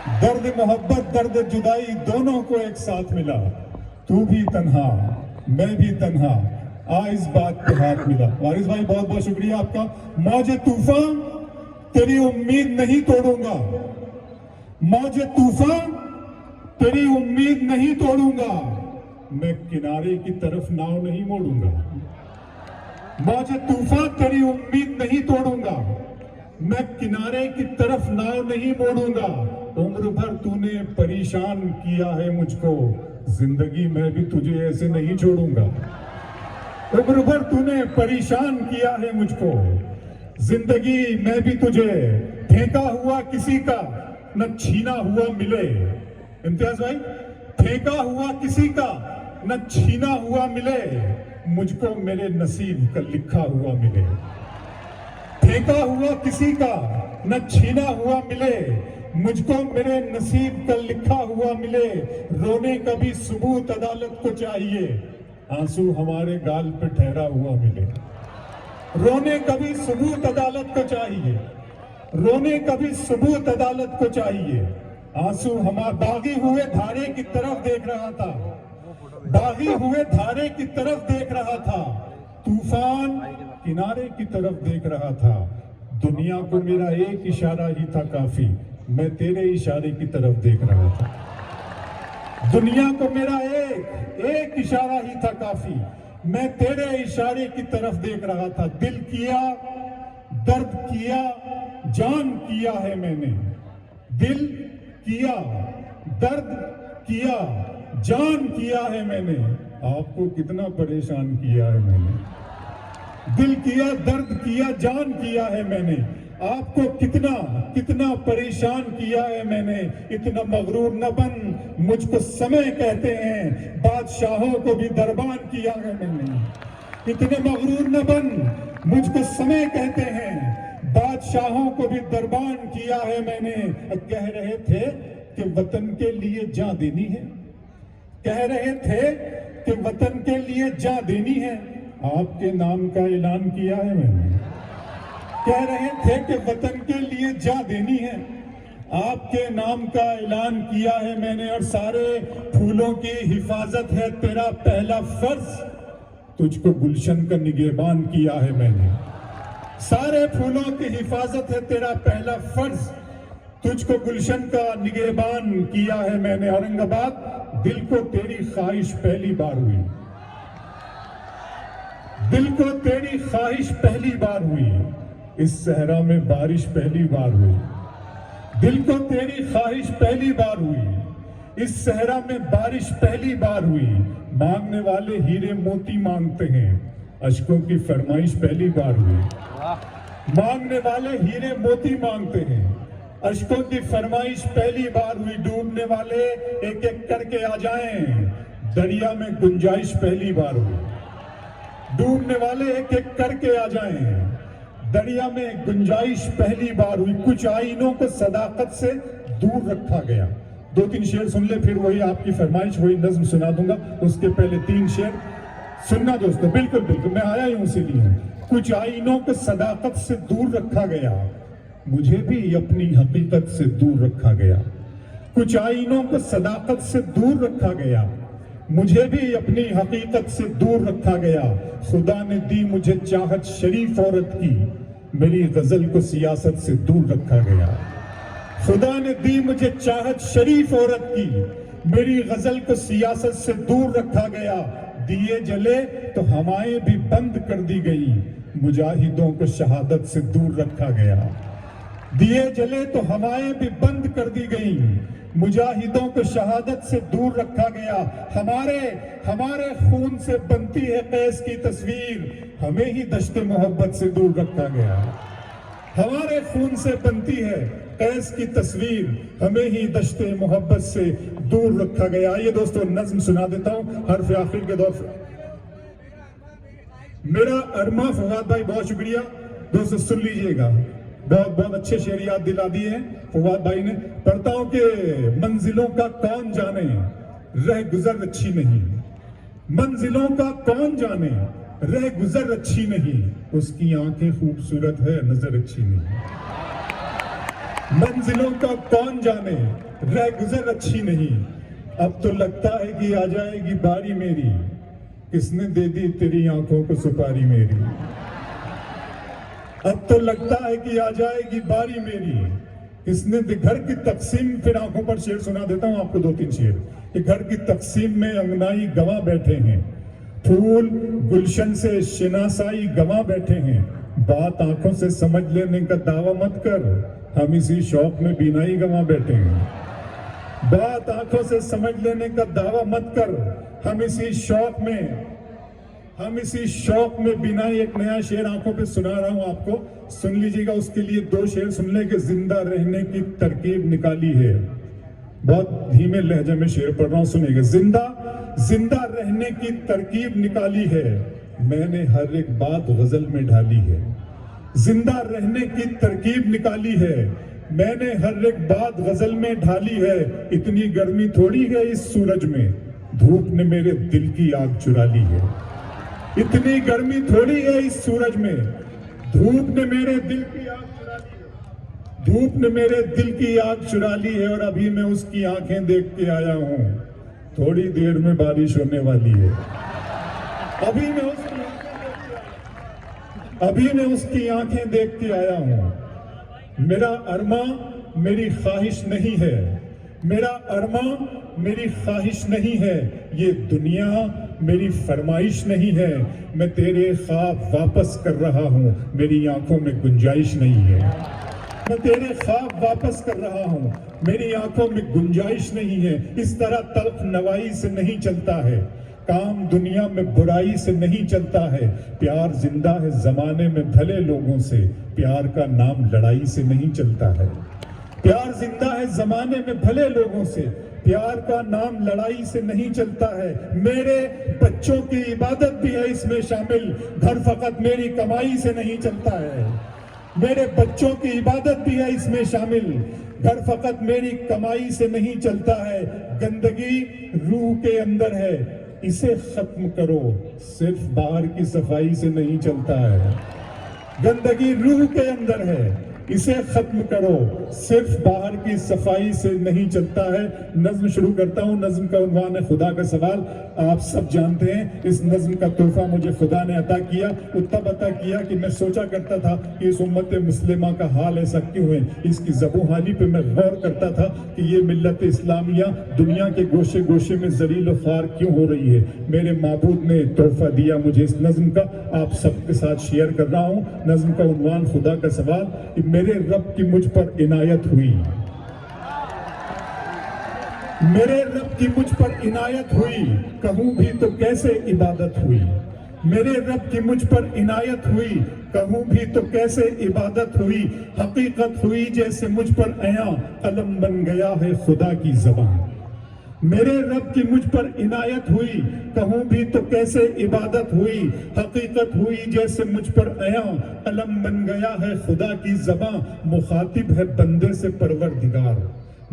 درد محبت درد جدائی دونوں کو ایک ساتھ ملا، تو بھی تنہا میں بھی تنہا، اس بات پہ ہاتھ ملا۔ وارث بھائی بہت بہت شکریہ آپ کا۔ موج طوفان تیری امید نہیں توڑوں گا، موج طوفان تیری امید نہیں توڑوں گا، میں کنارے کی طرف ناؤ نہیں موڑوں گا۔ موج طوفان تیری امید نہیں توڑوں گا، میں کنارے کی طرف ناؤ نہیں موڑوں گا۔ عمر بھر تو نے پریشان کیا ہے مجھ کو، زندگی میں بھی تجھے ایسے نہیں چھوڑوں گا۔ عمر بھر تو نے پریشان کیا ہے مجھ کو، زندگی میں بھی تجھے پھینکا ہوا کسی کا نہ چھینا ہوا ملے۔ امتیاز بھائی، پھینکا ہوا کسی کا نہ چھینا ہوا ملے، مجھ کو میرے نصیب کا لکھا ہوا ملے۔ پھینکا ہوا کسی کا نہ چھینا ہوا ملے، مجھ کو میرے نصیب کا لکھا ہوا ملے۔ رونے کا بھی ثبوت عدالت کو چاہیے، آنسو ہمارے گال پہ ٹھہرا ہوا ملے۔ رونے کا بھی ثبوت عدالت کو چاہیے، رونے کا بھی ثبوت عدالت کو چاہیے۔ آنسو باغی ہوئے دھارے کی طرف دیکھ رہا تھا، باغی ہوئے دھارے کی طرف دیکھ رہا تھا، طوفان کنارے کی طرف دیکھ رہا تھا۔ دنیا کو میرا ایک اشارہ ہی تھا کافی، میں تیرے اشارے کی طرف دیکھ رہا تھا۔ دنیا کو میرا ایک اشارہ ہی تھا کافی، میں تیرے اشارے کی طرف دیکھ رہا تھا۔ دل کیا، درد کیا، جان کیا ہے میں نے، دل کیا، درد کیا، جان کیا ہے میں نے، آپ کو کتنا پریشان کیا ہے میں نے۔ دل کیا، درد کیا، جان کیا ہے میں نے، آپ کو کتنا پریشان کیا ہے میں نے۔ اتنا مغرور نہ بن، مجھ کو سمے کہتے ہیں، بادشاہوں کو بھی دربان کیا ہے میں نے۔ اتنے مغرور نہ بن، مجھ کو سمے کہتے ہیں، بادشاہوں کو بھی دربان کیا ہے میں نے۔ کہہ رہے تھے کہ وطن کے لیے جان دینی ہے، کہہ رہے تھے کہ وطن کے لیے جان دینی ہے، آپ کے نام کا اعلان کیا ہے میں نے۔ کہہ رہے تھے کہ وطن کے لیے جان دینی ہے، آپ کے نام کا اعلان کیا ہے میں نے۔ اور سارے پھولوں کی حفاظت ہے تیرا پہلا فرض، تجھ کو گلشن کا نگہبان کیا ہے میں نے۔ سارے پھولوں کی حفاظت ہے تیرا پہلا فرض، تجھ کو گلشن کا نگہبان کیا ہے میں نے۔ اورنگ آباد، دل کو تیری خواہش پہلی بار ہوئی، دل کو تیری خواہش پہلی بار ہوئی، اس صحرا میں بارش پہلی بار ہوئی۔ دل کو تیری خواہش پہلی بار ہوئی، اس صحرا میں بارش پہلی بار ہوئی۔ مانگنے والے ہیرے موتی مانگتے ہیں، اشکوں کی فرمائش پہلی بار ہوئی۔ مانگنے والے ہیرے موتی مانگتے ہیں، اشکوں کی فرمائش پہلی بار ہوئی۔ ڈوبنے والے ایک ایک کر کے آ جائیں، دریا میں گنجائش پہلی بار ہوئی۔ ڈوبنے والے ایک ایک کر کے آ جائیں، دریا میں گنجائش پہلی بار ہوئی۔ کچھ آئینوں کو صداقت سے دور رکھا گیا۔ 2-3 شعر سن لے، پھر وہی آپ کی فرمائش، وہی نظم سنا دوں گا۔ اس کے پہلے 3 شعر سننا دوستو، بالکل میں آیا ہوں اسی لیے۔ کچھ آئینوں کو صداقت سے دور رکھا گیا، مجھے بھی اپنی حقیقت سے دور رکھا گیا۔ کچھ آئینوں کو صداقت سے دور رکھا گیا، مجھے بھی اپنی حقیقت سے دور رکھا گیا۔ خدا نے دی مجھے چاہت شریف عورت کی، میری غزل کو سیاست سے دور رکھا گیا۔ خدا نے دی مجھے چاہت شریف عورت کی، میری غزل کو سیاست سے دور رکھا گیا۔ دیے جلے تو ہوائیں بھی بند کر دی گئی، مجاہدوں کو شہادت سے دور رکھا گیا۔ دیے جلے تو ہوائیں بھی بند کر دی گئیں، مجاہدوں کو شہادت سے دور رکھا گیا۔ ہمارے خون سے بنتی ہے قیس کی تصویر، ہمیں ہی دشت محبت سے دور رکھا گیا۔ ہمارے خون سے بنتی ہے قیس کی تصویر، ہمیں ہی دشت محبت سے دور رکھا گیا۔ آئیے دوستو نظم سنا دیتا ہوں حرف آخر کے دور سے۔ میرا ارما فواد بھائی بہت شکریہ دوستو، سن لیجئے گا، بہت اچھے شعر یاد دلا دیے ہیں فواد بھائی نے۔ پڑھتا ہوں کہ منزلوں کا کون جانے رہ گزر اچھی نہیں، منزلوں کا کون جانے رہ گزر اچھی نہیں، اس کی آنکھیں خوبصورت ہے نظر اچھی نہیں۔ मंजिलों का कौन जाने, रह गुजर अच्छी नहीं, अब तो लगता है कि आ जाएगी बारी मेरी, किसने दे दी तेरी आंखों को सुपारी मेरी। अब तो लगता है कि आ जाएगी बारी मेरी, किसने घर की तकसीम, फिर आंखों पर शेर सुना देता हूं आपको 2-3 शेर, कि घर की तकसीम में अंगनाई गंवा बैठे हैं, फूल गुलशन से शिनासाई गंवा बैठे हैं, बात आंखों से समझ लेने का दावा मत कर, हम इसी शौक में बीनाई गंवा बैठे हैं। बात आंखों से समझ लेने का दावा मत कर, हम इसी शौक में बीनाई। एक नया शेर आंखों पे सुना रहा हूं आपको, सुन लीजिएगा। उसके लिए 2 शेर सुन ले कि जिंदा रहने की तरकीब निकाली है। बहुत धीमे लहजे में शेर पढ़ रहा हूं, सुनिएगा। जिंदा रहने की तरकीब निकाली है, मैंने हर एक बात गजल में ढाली है। जिंदा रहने की तरकीब निकाली है, मैंने हर एक बात गजल में ढाली है। इतनी गर्मी थोड़ी है इस सूरज में, धूप ने मेरे दिल की आग चुरा ली है। इतनी गर्मी थोड़ी है इस सूरज में, धूप ने मेरे दिल की आग चुरा ली है। धूप ने मेरे दिल की आग चुरा ली है, और अभी मैं उसकी आंखें देख के आया हूं, थोड़ी देर में बारिश होने वाली है। अभी मैं उसकी आंखें देख के आया हूं। मेरा अरमा मेरी ख्वाहिश नहीं है, मेरा अरमा मेरी ख्वाहिश नहीं है, ये दुनिया मेरी फरमाइश नहीं है। मैं तेरे ख्वाब वापस कर रहा हूं, मेरी आंखों में गुंजाइश नहीं है। मैं तेरे ख्वाब वापस कर रहा हूं, मेरी आंखों में गुंजाइश नहीं है। इस तरह तल्ख नवाई से नहीं चलता है, काम दुनिया में बुराई से नहीं चलता है। प्यार जिंदा है जमाने में भले लोगों से, प्यार का नाम लड़ाई से नहीं चलता है। प्यार जिंदा है जमाने में भले लोगों से, प्यार का नाम लड़ाई से नहीं चलता है। मेरे बच्चों की इबादत भी है इसमें शामिल, घर फकत मेरी कमाई से नहीं चलता है। मेरे बच्चों की इबादत भी है इसमें शामिल, घर फकत मेरी कमाई से नहीं चलता है। गंदगी रूह के अंदर है, इसे खत्म करो, सिर्फ बाहर की सफाई से नहीं चलता है। गंदगी रूह के अंदर है, इसे खत्म करो, सिर्फ बाहर की सफाई से नहीं चलता है। नज्म शुरू करता हूं। नज्म का उन्वान है खुदा का सवाल। आप सब जानते हैं इस नज्म का तोहफा मुझे खुदा ने अता किया। तब अता किया कि मैं सोचा करता था कि इस उम्मत मुस्लिमा का हाल ऐसा क्यों है। इसकी ज़बू हाली पे मैं गौर करता था कि ये मिल्लत इस्लामिया दुनिया के गोशे गोशे में जलील और ख्वार क्यों हो रही है। मेरे माबूद ने तोहफा दिया मुझे इस नज्म का, आप सबके साथ शेयर कर रहा हूँ। नज्म का उन्वान खुदा का सवाल। मेरे रब की मुझ पर इनायत हुई, मेरे रब की मुझ पर इनायत हुई, कहूं भी तो कैसे इबादत हुई। मेरे रब की मुझ पर इनायत हुई, कहूं भी तो कैसे इबादत हुई। हकीकत हुई जैसे मुझ पर आया, कलम बन गया है खुदा की ज़बान। मेरे रब की मुझ पर इनायत हुई, कहूं भी तो कैसे इबादत हुई। हकीकत हुई जैसे मुझ पर आया, कलम बन गया है खुदा की ज़बां। मुखातिब है बंदे से परवरदिगार,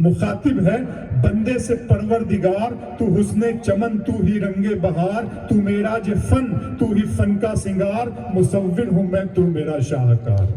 मुखातिब है बंदे से परवरदिगार। तू हुस्ने चमन, तू ही रंगे बहार, तू मेरा जे फन, तू ही फन का सिंगार। मुसव्विर हूं मैं, तू मेरा शाहकार।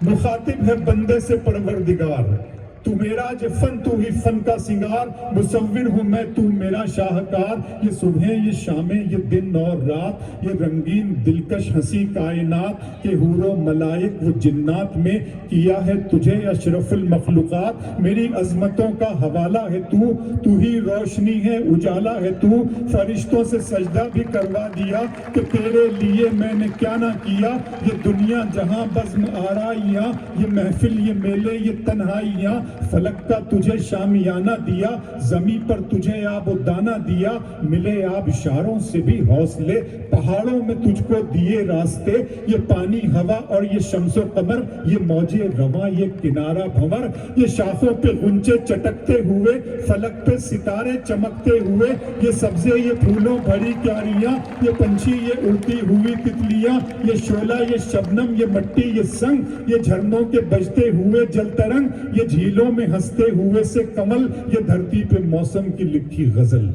मुखातिब है बंदे से परवरदिगार, तू मेरा जे फन, तू ही फन का सिंगार। मुसव्विर हूं मैं, तू मेरा शाहकार। ये सुबह ये शामें, ये दिन और रात, ये रंगीन दिलकश हंसी कायनात के हूरो मलाइक व जिन्नात में किया है तुझे अशरफुल मखलूकात। मेरी अजमतों का हवाला है तू, तू ही रोशनी है उजाला है तू। फरिश्तों से सजदा भी करवा दिया कि तेरे लिए मैंने क्या ना किया। ये दुनिया जहां बज़्म आराइयां, ये महफिल ये मेले ये तन्हाइयां। फलक का तुझे शामियाना दिया, जमी पर तुझे आब दाना दिया। मिले आब इशारों से भी हौसले, पहाड़ों में तुझको दिए रास्ते। ये पानी हवा और ये शम्सो कमर, ये मौजे रवा ये किनारा भंवर। ये शाखों पे गुंचे चटकते हुए, फलक पे सितारे चमकते हुए। ये सब्जे ये फूलों भरी क्यारियां, ये पंछी ये उड़ती हुई तितलियां। ये शोला ये शबनम ये मट्टी ये संग, ये झरनों के बजते हुए जल तरंग। ये झीलों में हंसते हुए से कमल, ये धरती पे मौसम की लिखी गजल।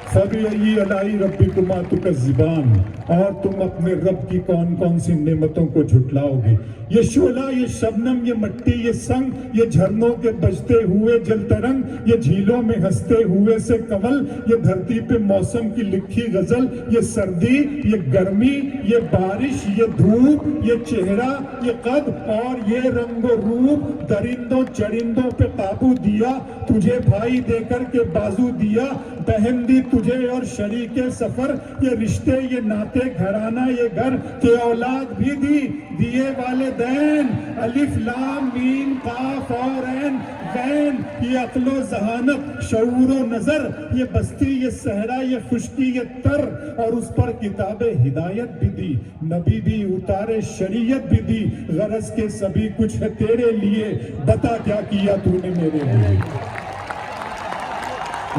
फबी अलाई रब्बिकुमा तुकज़्ज़िबान, और तुम अपने रब की कौन कौन सी नेमतों को झुटलाओगे। ये शोला, ये शबनम, ये मट्टी, ये संग, ये झरनों के बजते हुए जल तरंग, ये झीलों में हंसते हुए से कमल, ये धरती पे मौसम की लिखी गजल, ये सर्दी, ये गर्मी, ये बारिश, ये धूप, ये चेहरा, ये कद और ये रंगो रूप, दरिंदों चरिंदों पे काबू दिया, तुझे भाई देकर के बाजू दिया, बहन दी तुझे और शरीके सफर, ये रिश्ते, ये नाते, घराना, ये घर के औलाद भी दी, दिए वाले दैन, अलिफ लाम मीम काफ और ऐन गैन, ये अक्लो जहानत शऊर व नजर, ये बस्ती, ये सहरा, ये खुश्की, ये तर, और उस पर किताबे हिदायत भी दी, नबी भी उतारे शरीयत भी दी, गरज के सभी कुछ है तेरे लिए, बता क्या किया तूने मेरे लिए।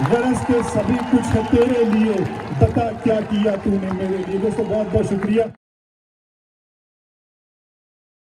गरज के सभी कुछ है तेरे लिए, बता क्या किया तूने मेरे लिए। दोस्तों बहुत बहुत शुक्रिया।